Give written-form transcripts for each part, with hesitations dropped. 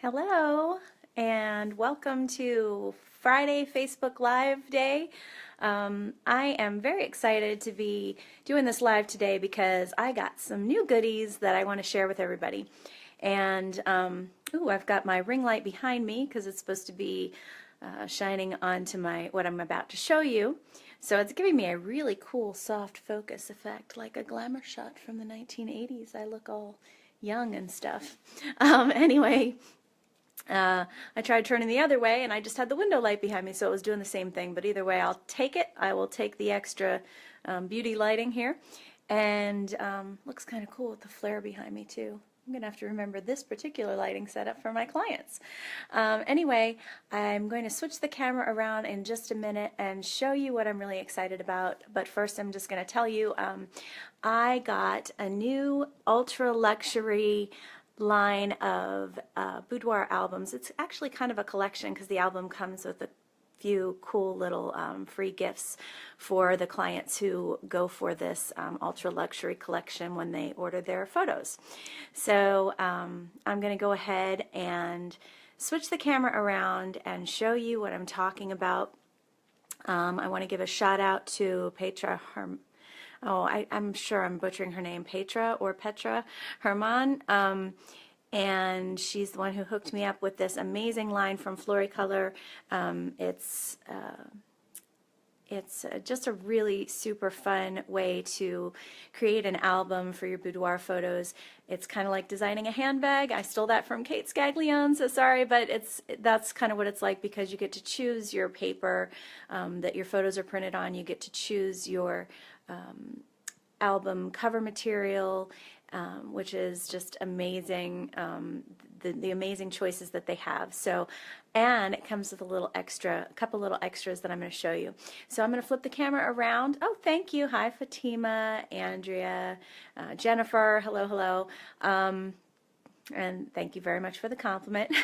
Hello, and welcome to Friday Facebook Live Day. I am very excited to be doing this live today because I got some new goodies that I want to share with everybody. And, ooh, I've got my ring light behind me because it's supposed to be shining onto what I'm about to show you. So it's giving me a really cool soft focus effect, like a glamour shot from the 1980s. I look all young and stuff. Anyway, I tried turning the other way and I just had the window light behind me, so it was doing the same thing. But either way, I'll take it. I will take the extra beauty lighting here. And looks kind of cool with the flare behind me too. I'm going to have to remember this particular lighting setup for my clients. Anyway, I'm going to switch the camera around in just a minute and show you what I'm really excited about. But first, I'm just going to tell you I got a new ultra luxury line of boudoir albums. It's actually kind of a collection because the album comes with a few cool little free gifts for the clients who go for this ultra luxury collection when they order their photos. So I'm going to go ahead and switch the camera around and show you what I'm talking about. I want to give a shout out to Petra I'm sure I'm butchering her name, Petra Herman. And she's the one who hooked me up with this amazing line from Floricolor. It's just a really super fun way to create an album for your boudoir photos. It's kind of like designing a handbag. I stole that from Kate Scaglione, so sorry, but that's kind of what it's like because you get to choose your paper that your photos are printed on. You get to choose your album cover material, which is just amazing, the amazing choices that they have. So, and it comes with a couple little extras that I'm going to show you. So I'm going to flip the camera around. Oh, thank you. Hi, Fatima, Andrea, Jennifer. Hello, hello. And thank you very much for the compliment.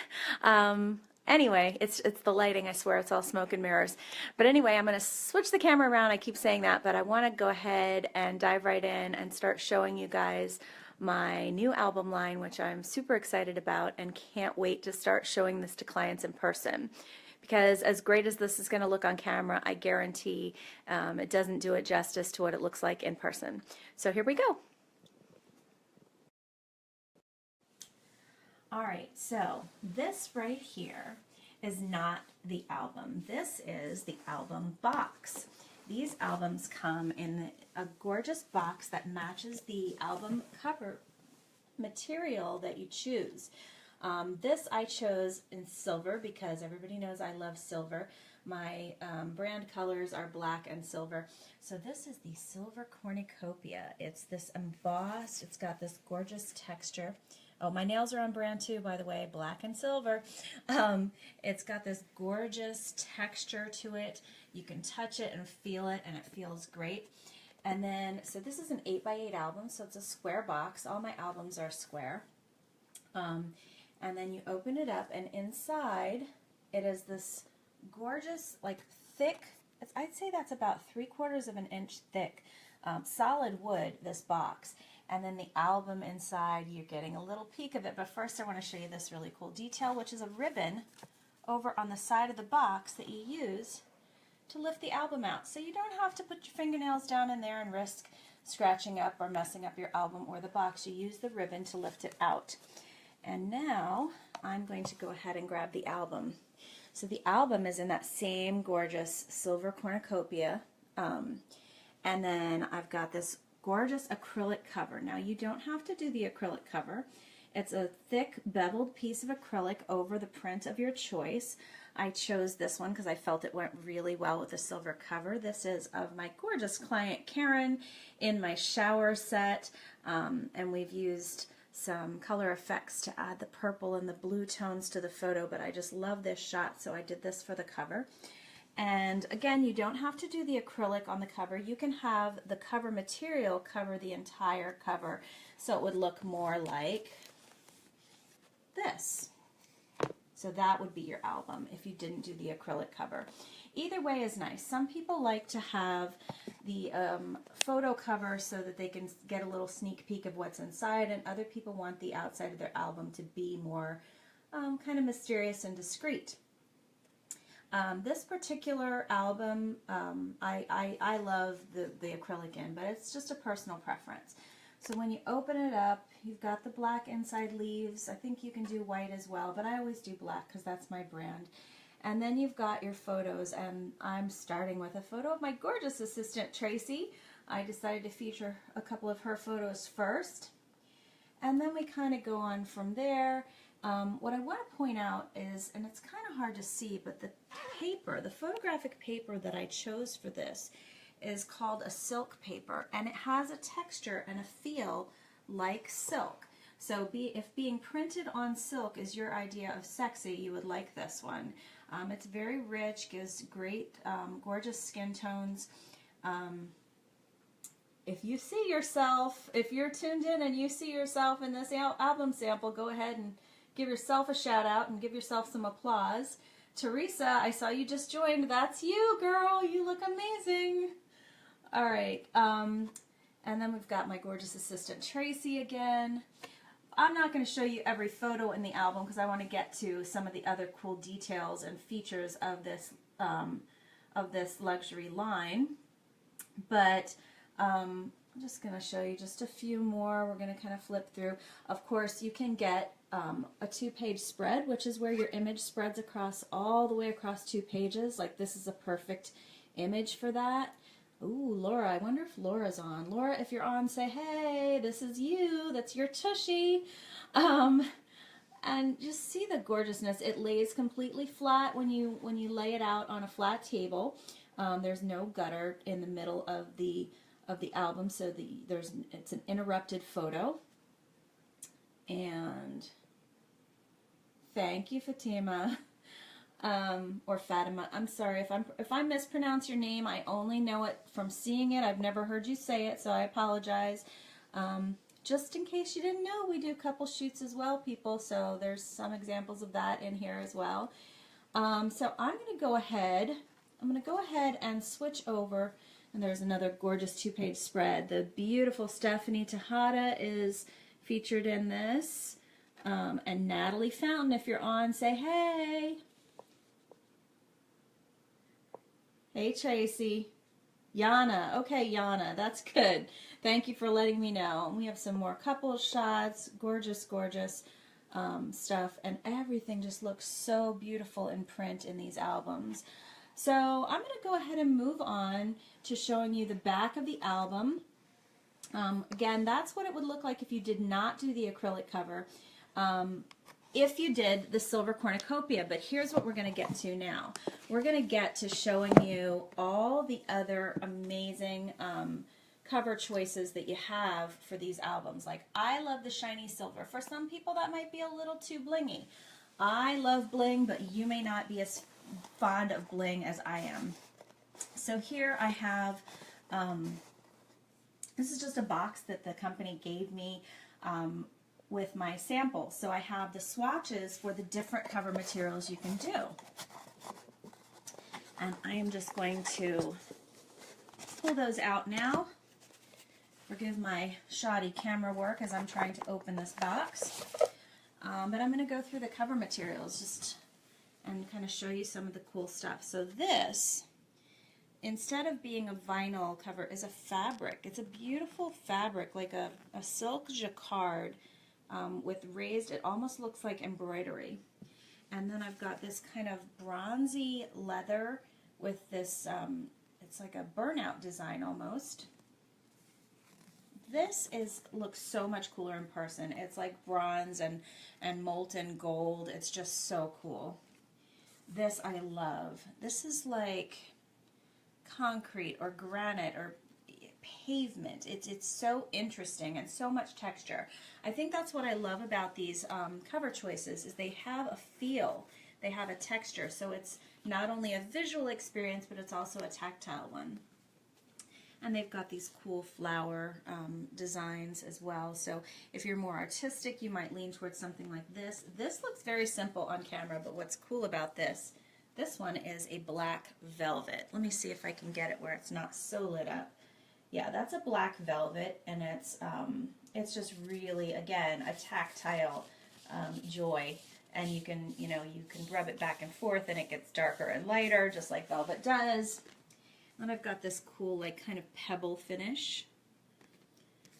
Anyway, it's the lighting, I swear, it's all smoke and mirrors. But anyway, I'm going to switch the camera around. I keep saying that, but I want to go ahead and dive right in and start showing you guys my new album line, which I'm super excited about and can't wait to start showing this to clients in person. Because as great as this is going to look on camera, I guarantee it doesn't do it justice to what it looks like in person. So here we go. All right, so this right here is not the album. This is the album box. These albums come in a gorgeous box that matches the album cover material that you choose. This I chose in silver because everybody knows I love silver. My brand colors are black and silver. So this is the Silver Cornucopia. It's this embossed, it's got this gorgeous texture. Oh, my nails are on brand too, by the way, black and silver. It's got this gorgeous texture to it. You can touch it and feel it, and it feels great. And then, so this is an 8x8 album, so it's a square box. All my albums are square. And then you open it up, and inside it is this gorgeous, like thick, I'd say that's about 3/4 of an inch thick, solid wood, this box. And then the album inside, you're getting a little peek of it. But first I want to show you this really cool detail, which is a ribbon over on the side of the box that you use to lift the album out. So you don't have to put your fingernails down in there and risk scratching up or messing up your album or the box. You use the ribbon to lift it out. And now I'm going to go ahead and grab the album. So the album is in that same gorgeous silver cornucopia. And then I've got this gorgeous acrylic cover. Now you don't have to do the acrylic cover. It's a thick beveled piece of acrylic over the print of your choice. I chose this one because I felt it went really well with the silver cover. This is of my gorgeous client Karen in my shower set, and we've used some color effects to add the purple and the blue tones to the photo, but I just love this shot, so I did this for the cover. And again, you don't have to do the acrylic on the cover. You can have the cover material cover the entire cover, so it would look more like this. So that would be your album if you didn't do the acrylic cover. Either way is nice. Some people like to have the photo cover so that they can get a little sneak peek of what's inside, and other people want the outside of their album to be more kind of mysterious and discreet. This particular album, I love the acrylic in, but it's just a personal preference. So when you open it up, you've got the black inside leaves. I think you can do white as well, but I always do black because that's my brand. And then you've got your photos, and I'm starting with a photo of my gorgeous assistant, Tracy. I decided to feature a couple of her photos first. And then we kind of go on from there. What I want to point out is, and it's kind of hard to see, but the paper, the photographic paper that I chose for this is called a silk paper, and it has a texture and a feel like silk. So if being printed on silk is your idea of sexy, you would like this one. It's very rich, gives great, gorgeous skin tones. If you see yourself, if you're tuned in and you see yourself in this album sample, go ahead and give yourself a shout out and give yourself some applause. Teresa, I saw you just joined. That's you, girl. You look amazing. All right. And then we've got my gorgeous assistant, Tracy, again. I'm not going to show you every photo in the album because I want to get to some of the other cool details and features of this luxury line. But I'm just going to show you just a few more. We're going to kind of flip through. Of course, you can get a 2-page spread, which is where your image spreads across all the way across 2 pages. Like this is a perfect image for that. Ooh, Laura, I wonder if Laura's on. Laura, if you're on, say, hey, this is you. That's your tushy. And just see the gorgeousness. It lays completely flat when you lay it out on a flat table. There's no gutter in the middle of the album, so it's an interrupted photo. And thank you, Fatima. Or Fatima. I'm sorry if I mispronounce your name. I only know it from seeing it. I've never heard you say it, so I apologize. Just in case you didn't know, we do couple shoots as well, people. So there's some examples of that in here as well. So I'm going to go ahead. And switch over. And there's another gorgeous 2-page spread. The beautiful Stephanie Tejada is featured in this. And Natalie Fountain, if you're on, say hey. Hey, Tracy. Yana. Okay, Yana. That's good. Thank you for letting me know. We have some more couple shots. Gorgeous, gorgeous stuff. And everything just looks so beautiful in print in these albums. So I'm going to go ahead and move on to showing you the back of the album. Again, that's what it would look like if you did not do the acrylic cover. If you did the silver cornucopia, but here's what we're going to get to now. We're going to get to showing you all the other amazing cover choices that you have for these albums. Like, I love the shiny silver. For some people, that might be a little too blingy. I love bling, but you may not be as fond of bling as I am. So here I have, this is just a box that the company gave me with my sample. So I have the swatches for the different cover materials you can do. And I am just going to pull those out now. Forgive my shoddy camera work as I'm trying to open this box. But I'm going to go through the cover materials just and kind of show you some of the cool stuff. So this, instead of being a vinyl cover, is a fabric. It's a beautiful fabric, like a silk jacquard with raised, it almost looks like embroidery. And then I've got this kind of bronzy leather with this, it's like a burnout design almost. This looks so much cooler in person. It's like bronze and molten gold. It's just so cool. This I love. This is like concrete or granite or pavement. It's so interesting and so much texture. I think that's what I love about these cover choices is they have a feel. They have a texture. So it's not only a visual experience, but it's also a tactile one. And they've got these cool flower designs as well. So if you're more artistic, you might lean towards something like this. This looks very simple on camera, but what's cool about this one is a black velvet. Let me see if I can get it where it's not so lit up. Yeah, that's a black velvet, and it's just really, again, a tactile joy and you can, you know, you can rub it back and forth and it gets darker and lighter, just like velvet does. And I've got this cool, like, kind of pebble finish.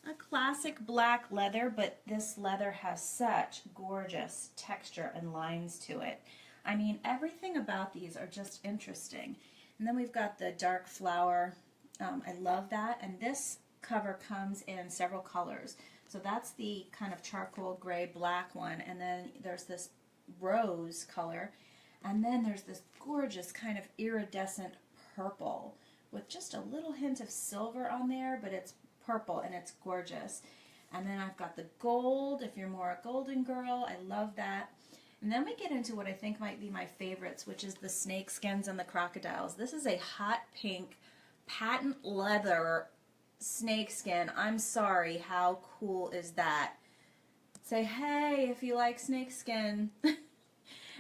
A classic black leather, but this leather has such gorgeous texture and lines to it. I mean, everything about these are just interesting. And then we've got the dark flower. I love that. And this cover comes in several colors. So that's the kind of charcoal gray black one. And then there's this rose color. And then there's this gorgeous kind of iridescent purple with just a little hint of silver on there, but it's purple and it's gorgeous. And then I've got the gold, if you're more a golden girl, I love that. And then we get into what I think might be my favorites, which is the snake skins and the crocodiles. This is a hot pink patent leather snake skin. I'm sorry, how cool is that? Say hey if you like snake skin.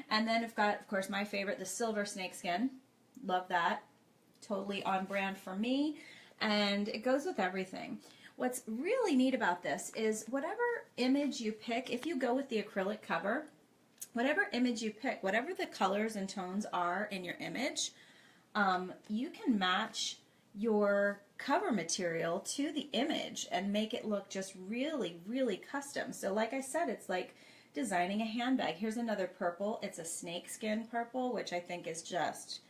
And then I've got, of course, my favorite, the silver snake skin. Love that. Totally on brand for me, and it goes with everything. What's really neat about this is whatever image you pick, if you go with the acrylic cover, whatever image you pick, whatever the colors and tones are in your image, you can match your cover material to the image and make it look just really, really custom. So like I said, it's like designing a handbag. Here's another purple. It's a snakeskin purple, which I think is just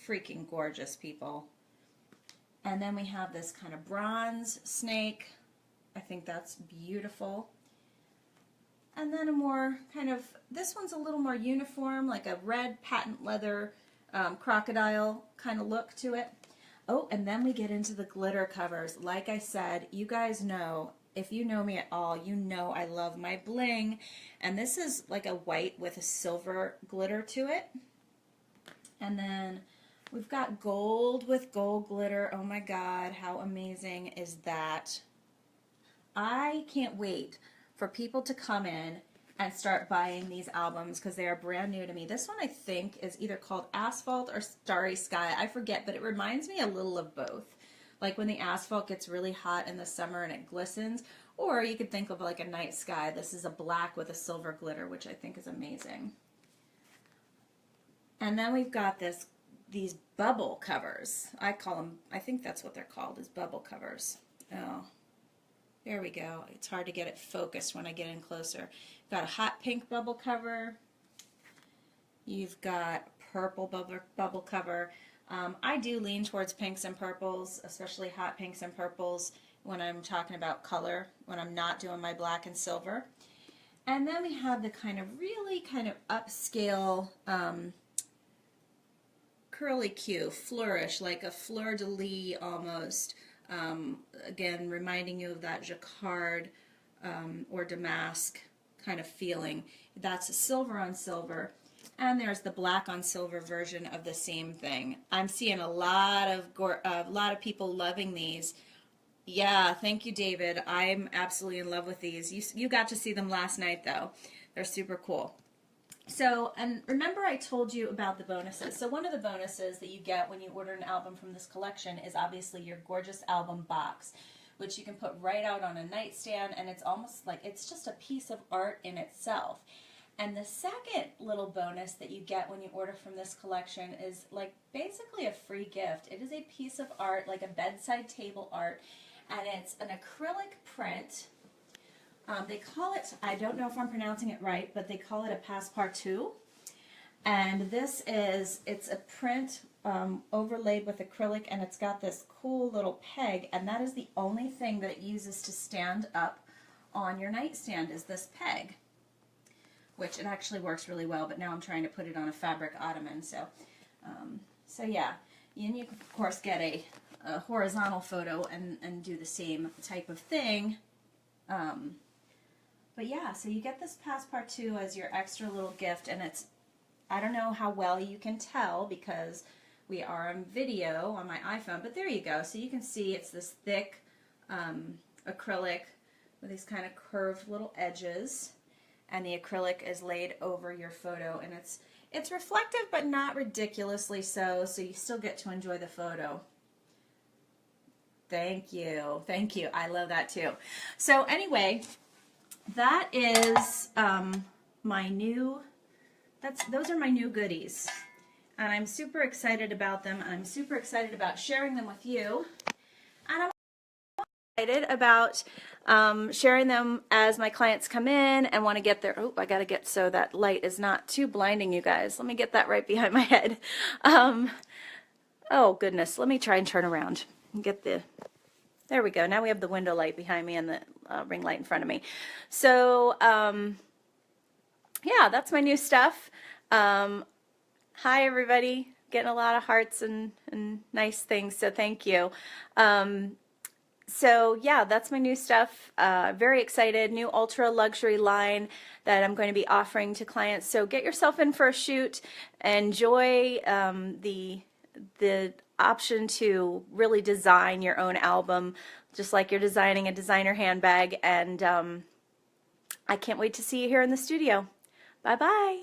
freaking gorgeous, people. And then we have this kind of bronze snake. I think that's beautiful. And then a more kind of, this one's a little more uniform, like a red patent leather crocodile kind of look to it. Oh, and then we get into the glitter covers. Like I said, you guys know, if you know me at all, you know I love my bling. And this is like a white with a silver glitter to it. And then we've got gold with gold glitter. Oh my God, how amazing is that? I can't wait for people to come in and start buying these albums because they are brand new to me. This one I think is either called Asphalt or Starry Sky. I forget, but it reminds me a little of both. Like when the asphalt gets really hot in the summer and it glistens, or you could think of like a night sky. This is a black with a silver glitter, which I think is amazing. And then we've got these bubble covers. I call them, I think that's what they're called, is bubble covers. Oh, there we go. It's hard to get it focused when I get in closer. Got a hot pink bubble cover. You've got purple bubble cover. I do lean towards pinks and purples, especially hot pinks and purples when I'm talking about color, when I'm not doing my black and silver. And then we have the kind of really kind of upscale curly Q, flourish, like a fleur-de-lis almost. Again, reminding you of that jacquard or damask kind of feeling. That's a silver on silver. And there's the black on silver version of the same thing. I'm seeing a lot of people loving these. Yeah, thank you, David. I'm absolutely in love with these. You got to see them last night, though. They're super cool. So, and remember I told you about the bonuses. So one of the bonuses that you get when you order an album from this collection is obviously your gorgeous album box, which you can put right out on a nightstand, and it's almost like it's just a piece of art in itself. And the second little bonus that you get when you order from this collection is like basically a free gift. It is a piece of art, like a bedside table art, and it's an acrylic print. They call it, I don't know if I'm pronouncing it right, but they call it a Passepartout. And this is, it's a print overlaid with acrylic, and it's got this cool little peg, and that is the only thing that it uses to stand up on your nightstand is this peg, which it actually works really well, but now I'm trying to put it on a fabric ottoman. So, yeah, and you can of course get a horizontal photo and do the same type of thing. But yeah, so you get this Passepartout as your extra little gift, and it's, I don't know how well you can tell because we are on video on my iPhone, but there you go. So you can see it's this thick acrylic with these kind of curved little edges, and the acrylic is laid over your photo, and it's reflective but not ridiculously so you still get to enjoy the photo. Thank you. Thank you. I love that too. So anyway, that is my new those are my new goodies. And I'm super excited about them. I'm super excited about sharing them with you. And I'm excited about sharing them as my clients come in and want to get their, oh, I got to get so that light is not too blinding, you guys. Let me get that right behind my head. Oh, goodness. Let me try and turn around and get the, there we go. Now we have the window light behind me and the ring light in front of me. So, yeah, that's my new stuff. Hi, everybody. Getting a lot of hearts and nice things, so thank you. So yeah, that's my new stuff. Very excited. New ultra luxury line that I'm going to be offering to clients. So get yourself in for a shoot. Enjoy the option to really design your own album, just like you're designing a designer handbag. And I can't wait to see you here in the studio. Bye-bye.